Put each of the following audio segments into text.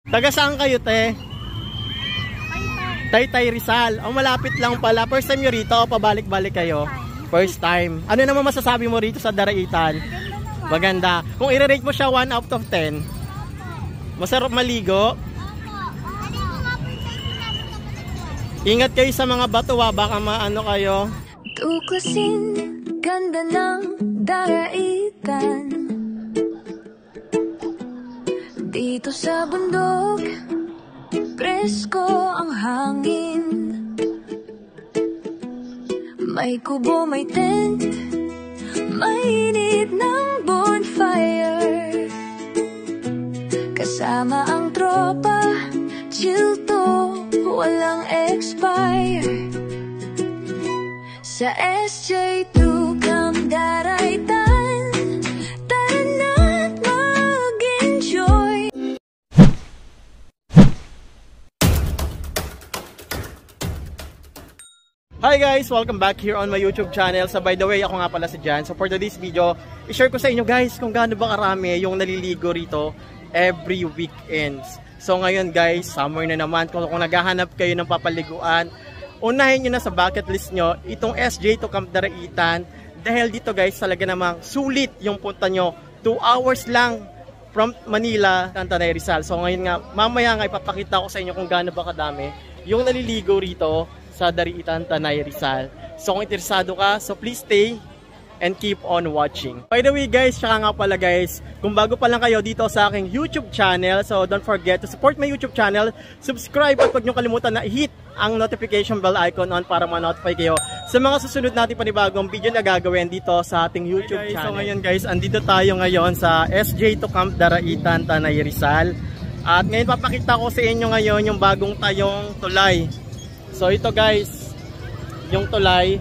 Taga saan kayo, te? Taytay Rizal. Oh, malapit lang pala. First time nyo rito o pabalik-balik kayo? First time. Ano naman masasabi mo rito sa Daraitan? Maganda. Kung i-rate mo siya 1 out of 10, masarap maligo? Ingat kayo sa mga bato, baka maano kayo. Tuklasin, ganda ng Daraitan. Dito sa bundok, presko ang hangin. May kubo, may tent, mainit ng bonfire. Kasama ang tropa, chill to, walang expire. Sa SJ2 Camp Daraitan, tara na't mag-enjoy. Hi guys! Welcome back here on my YouTube channel. So by the way, ako nga pala si Jan. So for today's video, i-share ko sa inyo guys kung gaano ba karami yung naliligo rito every weekends. So ngayon guys, summer na naman. Kung naghahanap kayo ng papaliguan, unahin nyo na sa bucket list nyo itong SJ2 Camp Daraitan. Dahil dito guys, talaga namang sulit yung punta nyo. 2 hours lang from Manila, Tanay Rizal. So ngayon nga, mamaya nga ipapakita ko sa inyo kung gaano ba kadami yung naliligo rito sa Daraitan, Tanay Rizal. So kung interesado ka, so please stay and keep on watching. By the way guys, tsaka nga pala guys, kung bago pa lang kayo dito sa aking YouTube channel, so don't forget to support my YouTube channel, subscribe at huwag nyo kalimutan na hit ang notification bell icon on para ma-notify kayo sa mga susunod natin panibagong video na gagawin dito sa ating YouTube channel. So ngayon guys, andito tayo ngayon sa SJ2 Camp Daraitan, Tanay Rizal. At ngayon papakita ko sa inyo ngayon yung bagong tayong tulay. So ito guys, yung tulay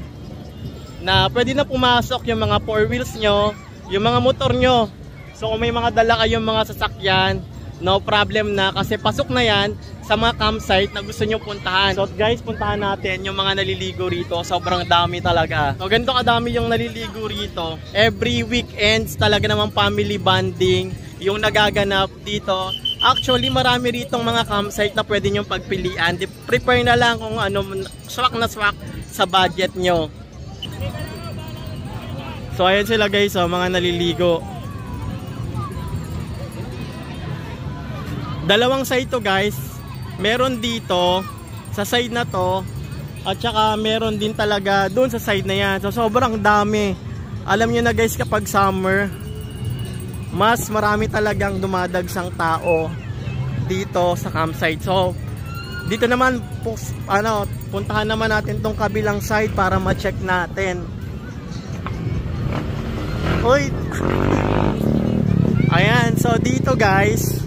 na pwede na pumasok yung mga 4 wheels nyo, yung mga motor nyo. So kung may mga dala kayong mga sasakyan, no problem na kasi pasok na yan sa mga campsite na gusto nyo puntahan. So guys, puntahan natin yung mga naliligo rito. Sobrang dami talaga. So ganito kadami yung naliligo rito. Every weekends talaga namang family bonding yung nagaganap dito. Actually, marami ritong mga campsite na pwede nyong pagpilian. Prepare na lang kung ano, swak na swak sa budget nyo. So, ayan sila guys, oh, mga naliligo. Dalawang side to guys. Meron dito, sa side na to, at saka meron din talaga doon sa side na yan. So, sobrang dami. Alam nyo na guys, kapag summer, mas marami talagang dumadagsang tao dito sa campsite. So dito naman puntahan naman natin tong kabilang side para ma-check natin. Uy. Ayan, so dito guys,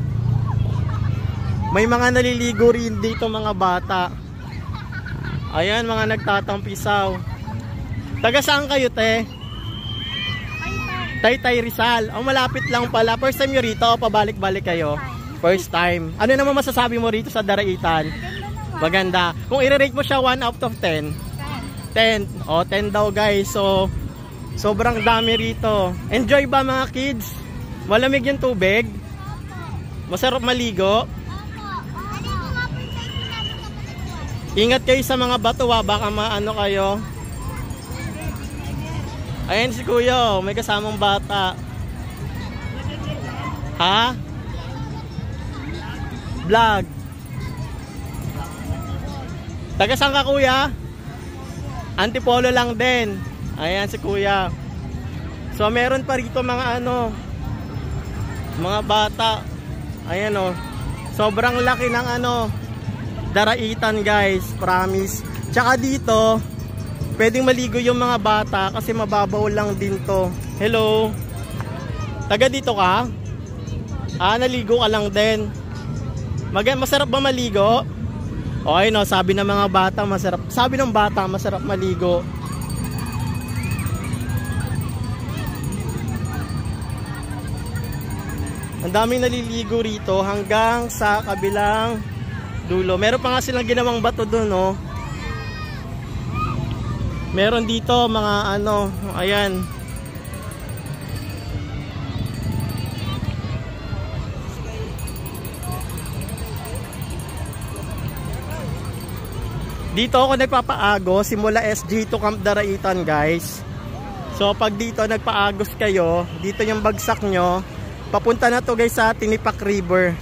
may mga naliligo rin dito mga bata. Ayan, mga nagtatampisaw. Taga saan kayo, te? Taytay Rizal. Oh, malapit lang pala. First time nyo rito o pabalik-balik kayo? First time. Ano naman masasabi mo rito sa Daraitan? Maganda. Kung i-rate mo siya 1 out of 10? 10. O, 10 daw guys. So, sobrang dami rito. Enjoy ba mga kids? Malamig yung tubig? Masarap maligo? Ingat kayo sa mga bato, baka maano kayo. Ayan si kuya, may kasamang bata. Ha? Vlog. Taga saan ka kuya? Antipolo lang din. Ayan si kuya. So meron pa rito mga mga bata. Ayan o. Sobrang laki ng Daraitan guys, promise. Tsaka dito pwedeng maligo yung mga bata kasi mababaw lang din to. Hello. Taga dito ka? Naligo ka lang din. Masarap ba maligo? Okay no, sabi ng mga bata masarap. Sabi ng bata masarap maligo. Ang daming naliligo rito hanggang sa kabilang dulo. Meron pa nga silang ginawang bato doon, no? Meron dito mga ayan. Dito ako nagpapaago simula SJ to Camp Daraitan, guys. So pag dito nagpaagos kayo, dito yung bagsak nyo, papunta na to guys sa Tinipak River.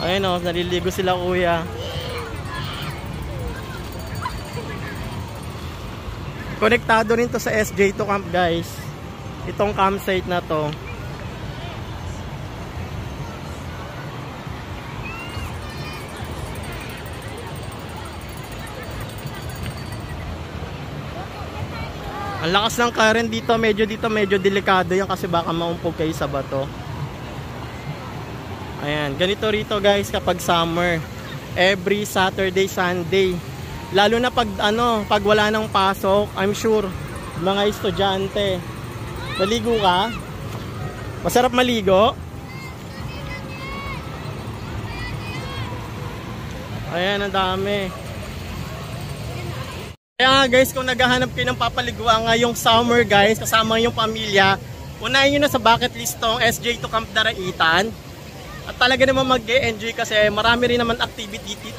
Ayun o, naliligo sila kuya. Konektado rin to sa SJ to Camp, guys. Itong campsite na to. Ang lakas ng current dito, medyo delikado yan kasi baka maumpog kayo sa bato. Ayan, ganito rito guys kapag summer. Every Saturday, Sunday. Lalo na pag pag wala nang pasok, I'm sure mga estudyante. Maligo ka? Masarap maligo? Ayan, ang dami. Kaya guys, kung naghahanap kayo ng papaliguan ngayong summer guys, kasama yung pamilya, unahin nyo na sa bucket list tong SJ to Camp Daraitan. At talaga naman mag-enjoy kasi marami rin naman activity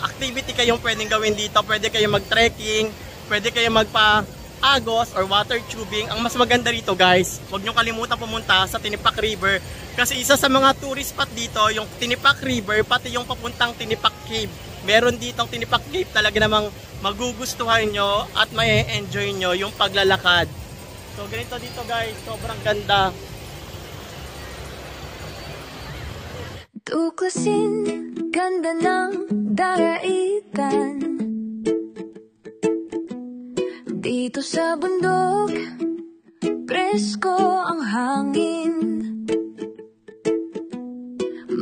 kayong pwedeng gawin dito. Pwede kayong mag-trekking, pwede kayong magpa-agos or water tubing. Ang mas maganda rito guys, huwag nyo kalimutan pumunta sa Tinipak River. Kasi isa sa mga tourist spot dito, yung Tinipak River, pati yung papuntang Tinipak Cave. Meron ditong Tinipak Cave, talaga namang magugustuhan nyo at may-enjoy nyo yung paglalakad. So ganito dito guys, sobrang ganda. Tuklasin, ganda ng Daraitan. Dito sa bundok, presko ang hangin.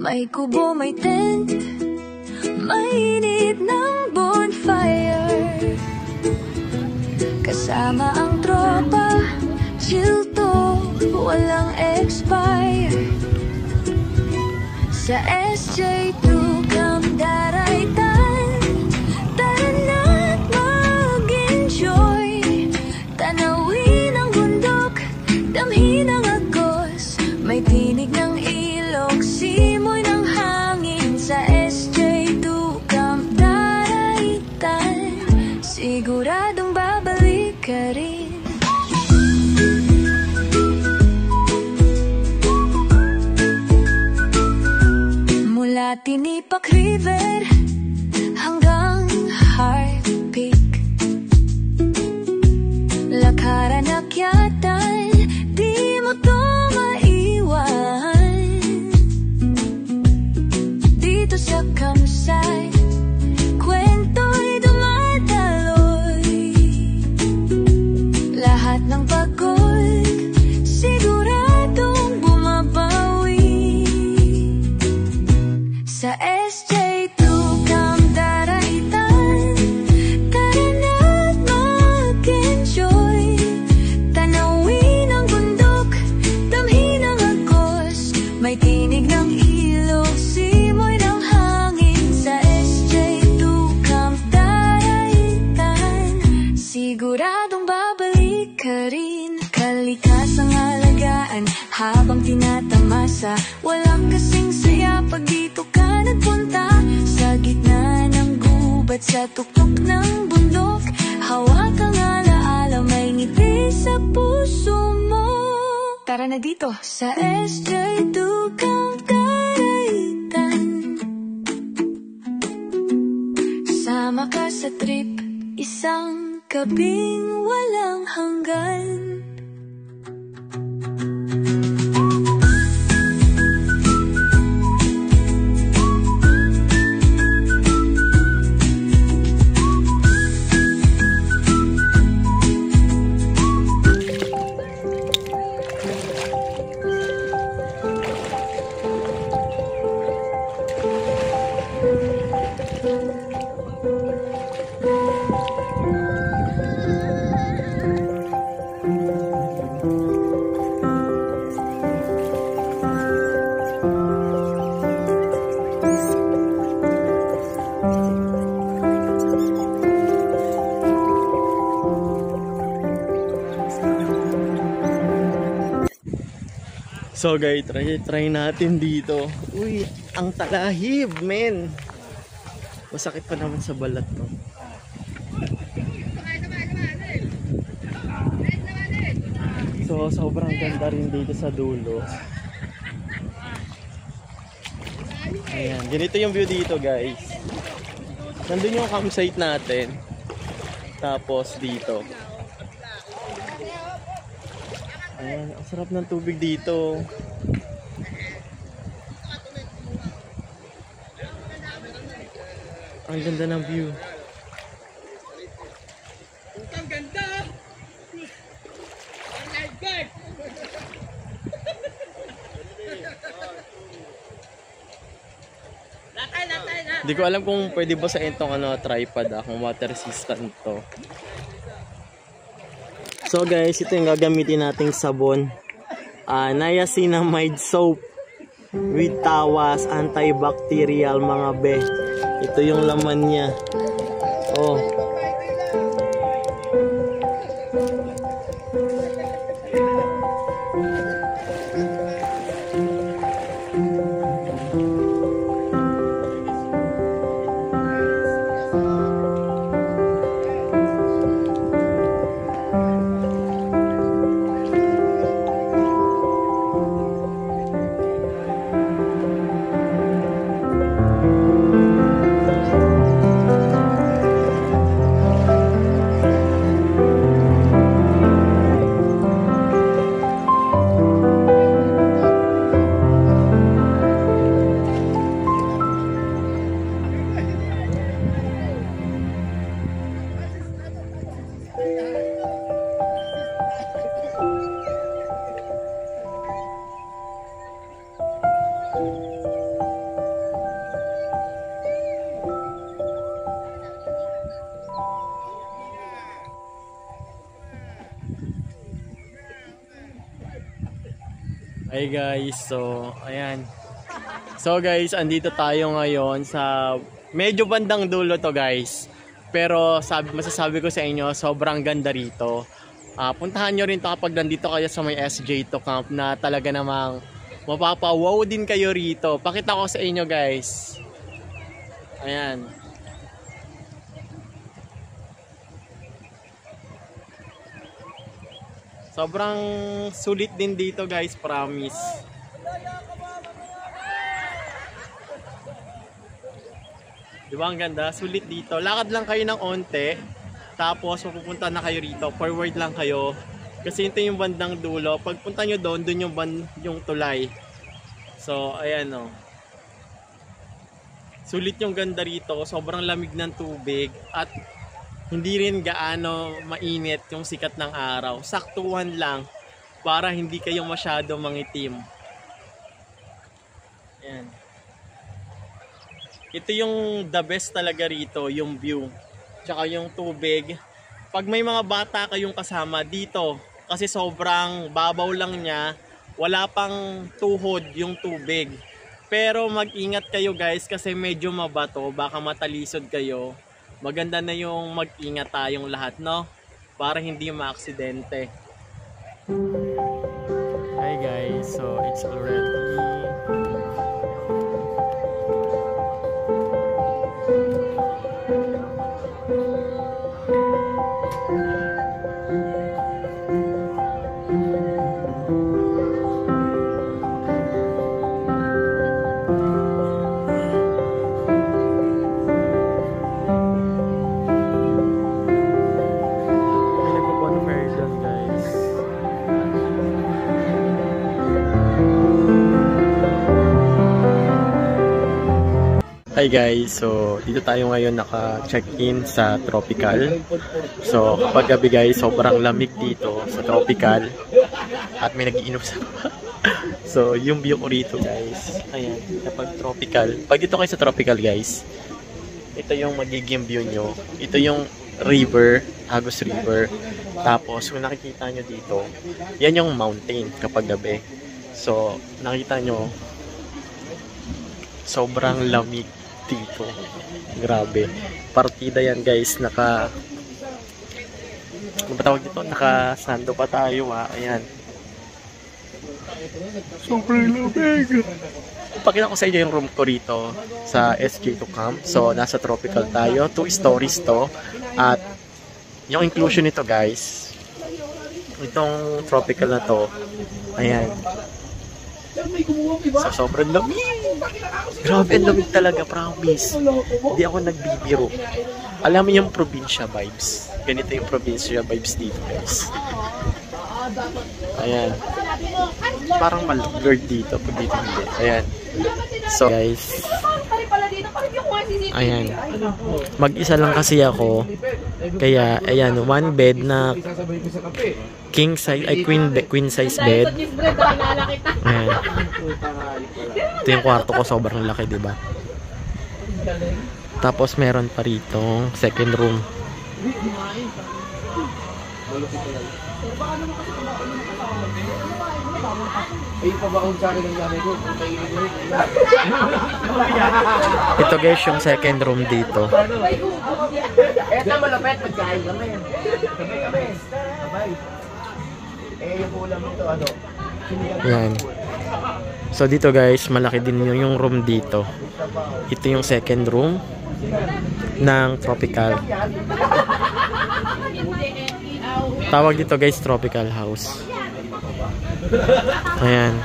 May kubo, may tent, mainit ng bonfire. Kasama ang tropa, chill to, walang expire. Sa SJ2 Camp Daraitan, tara na't mag-enjoy. Tanawin ang bundok, damhin ang agos. May tinig ng ilog, simoy ng hangin. Sa SJ2 Camp Daraitan, siguradong babalik ka rin. Mula Tinipak River hanggang Heart Peak, lakaran akyatan, di mo to maiwan. Dito sa campsite, kwento'y dumadaloy. Lahat ng pagod, siguradong bumabawi. Sa SJ2 Camp Daraitan, tara na't mag-enjoy. Tanawin ang bundok, damhin ang agos. May tinig ng ilog, simoy ng hangin. Sa SJ2 Camp Daraitan, siguradong babalik ka rin. Kalikasang alagaan habang tinatamasa, walang kasing saya pag dito ka nagpunta. Sa gitna ng gubat, sa tuktok ng bundok, hawak ang alaala, may ngiti sa puso mo. Tara na dito sa SJ2 Camp Daraitan. Sama ka sa trip, isang gabing walang hanggan. So guys, try natin dito. Uy, ang talahib, men. Masakit pa naman sa balat to. So, sobrang ganda rin dito sa dulo. Ayan, ganito yung view dito guys. Nandun yung campsite natin. Tapos dito. Ayan, ang sarap ng tubig dito. Ang ganda ng view. Ang ganda! Hindi ko alam kung pwede ba sa itong tripod kung water resistant to. So guys, ito yung gagamitin nating sabon. Niacinamide soap with tawas, antibacterial mga be. Ito yung laman niya. Oh. Hi guys, so ayan. So guys, andito tayo ngayon sa medyo bandang dulo to guys. Pero masasabi ko sa inyo, sobrang ganda rito. Puntahan nyo rin to kapag nandito kayo sa may SJ2 camp na talaga namang mapapawaw din kayo rito. Pakita ko sa inyo guys. Ayan. Sobrang sulit din dito guys, promise. Diba ang ganda? Sulit dito. Lakad lang kayo ng onte. Tapos pupunta na kayo rito. Forward lang kayo. Kasi ito yung bandang dulo. Pagpunta nyo doon, doon yung tulay. So, ayan o. Sulit yung ganda rito. Sobrang lamig ng tubig. At hindi rin gaano mainit yung sikat ng araw. Saktuhan lang para hindi kayo masyado mangitim. Ayan. Ito yung the best talaga rito, yung view. Tsaka yung tubig. Pag may mga bata kayong kasama dito, kasi sobrang babaw lang niya, wala pang tuhod yung tubig. Pero mag-ingat kayo guys kasi medyo mabato, baka matalisod kayo. Maganda na yung mag-ingat tayong lahat, no? Para hindi ma-aksidente. Hi guys, so it's already Hi guys, so dito tayo ngayon naka-check-in sa Tropical. So kapag gabi guys, sobrang lamig dito sa Tropical at may nag-iinom sa baba. So yung view ko rito guys, ayan, kapag Tropical. Pag dito kayo sa Tropical guys, ito yung magiging view nyo. Ito yung river, Agos River. Tapos kung nakikita nyo dito, yan yung mountain kapag gabi. So nakita nyo, sobrang lamig dito. Grabe. Partida yan guys. Ano ba tawag dito? Naka-sando pa tayo Ayan. Sobrang lamig. Pakita ko sa inyo yung room ko rito sa SJ2 camp. So nasa Tropical tayo. 2 stories to. At yung inclusion nito guys, Itong tropical na to, ayan. So, sobrang lamig. Grabe, ang lamig talaga, promise. Hindi ako nagbibiro. Alam mo yung probinsya vibes. Ganito yung probinsya vibes dito, guys. Ayan. Parang malugard dito pag dito hindi. Ayan. So, guys. Ayan. Mag-isa lang kasi ako. Kaya, ayan, one bed na king size, ay queen size bed. Ayan. Ito yung kwarto ko, sobrang laki, diba? Tapos meron pa rito second room. Ito guys yung second room dito. Ito malapit magkain kami. Yung ulam nito ano? Yan. So dito guys, malaki din yung room dito. Ito yung second room ng tropical. Tawag dito guys, tropical house. Ayan.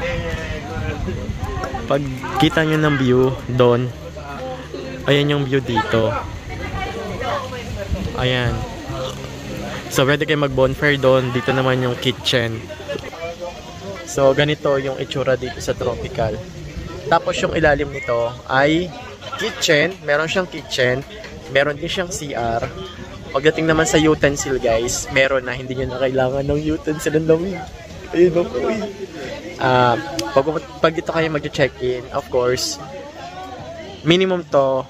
Pag kita nyo ng view doon, ayan yung view dito. Ayan. So pwede kayo mag bonfire doon. Dito naman yung kitchen. So ganito yung itsura dito sa tropical. Tapos yung ilalim nito ay kitchen. Meron siyang kitchen. Meron din siyang CR. Pagdating naman sa utensil guys, meron na, hindi nyo na kailangan ng utensil. Ang lamig. Ayun ako eh. Pag dito kayo mag-check-in, of course, minimum to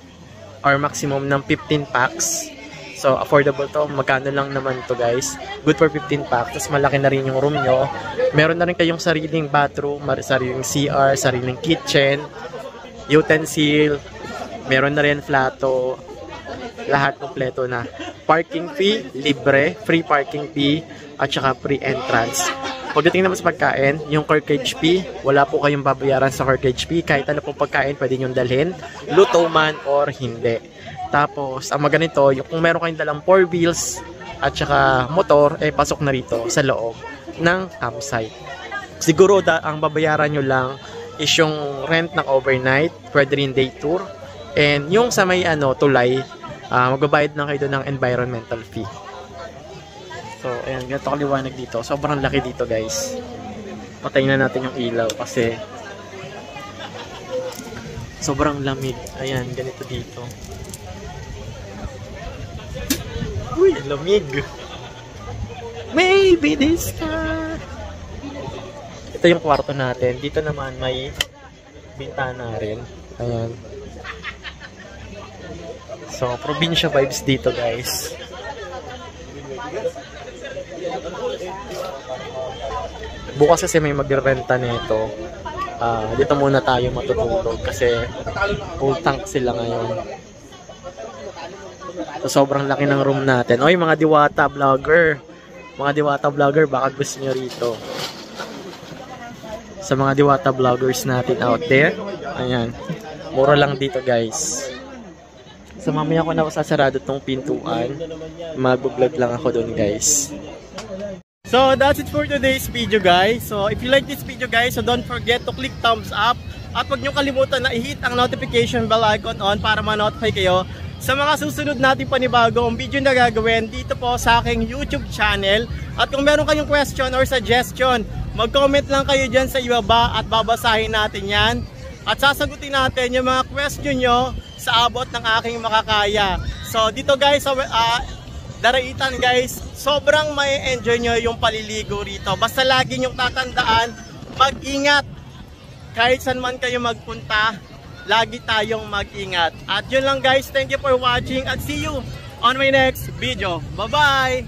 or maximum ng 15 packs. So, affordable to. Magkano lang naman to guys. Good for 15 packs. Tapos malaki na rin yung room nyo. Meron na rin kayong sariling bathroom, sariling CR, sariling kitchen, utensil, meron na rin plato. Lahat kompleto na. Parking fee, libre. Free parking fee, at saka free entrance. Pagdating naman sa pagkain, yung corkage fee, wala po kayong babayaran sa corkage fee. Kahit ano pong pagkain, pwede nyo dalhin. Luto man or hindi. Tapos, ang maganito, yung kung meron kayong dalang 4 wheels at saka motor, eh pasok na rito sa loob ng campsite. Siguro ang babayaran nyo lang is yung rent ng overnight, pwede rin day tour. And yung sa may tulay, magbabayad na kayo ng environmental fee. So, ayan, ganito kaliwanag dito. Sobrang laki dito, guys. Patayin na natin yung ilaw kasi sobrang lamig. Ayan, ganito dito. Uy, lamig. Maybe this time. Ito yung kwarto natin. Dito naman may bintana rin. Ayan. So, probinsya vibes dito, guys. Bukas kasi may magrerenta nito. Dito muna tayo matutulog kasi full tank sila ngayon. So, sobrang laki ng room natin. Oy, mga diwata vlogger. Mga diwata vlogger, baka gusto nyo rito. Sa mga diwata vloggers natin out there. Ayan. Mura lang dito, guys. So, mamaya ko na sasarado tong pintuan. Mag-vlog lang ako dun, guys. So, that's it for today's video, guys. So, if you like this video, guys, so don't forget to click thumbs up. At huwag nyo kalimutan na i-hit ang notification bell icon on para ma-notify kayo sa mga susunod natin panibagong video na gagawin dito po sa aking YouTube channel. At kung meron kayong question or suggestion, mag-comment lang kayo dyan sa ibaba at babasahin natin yan. At sasagutin natin yung mga question nyo sa abot ng aking makakaya. So, dito guys, Daraitan guys, sobrang may enjoy nyo yung paliligo rito. Basta lagi nyong tatandaan, mag-ingat. Kahit saan man kayo magpunta, lagi tayong mag-ingat. At yun lang guys, thank you for watching at see you on my next video. Bye-bye!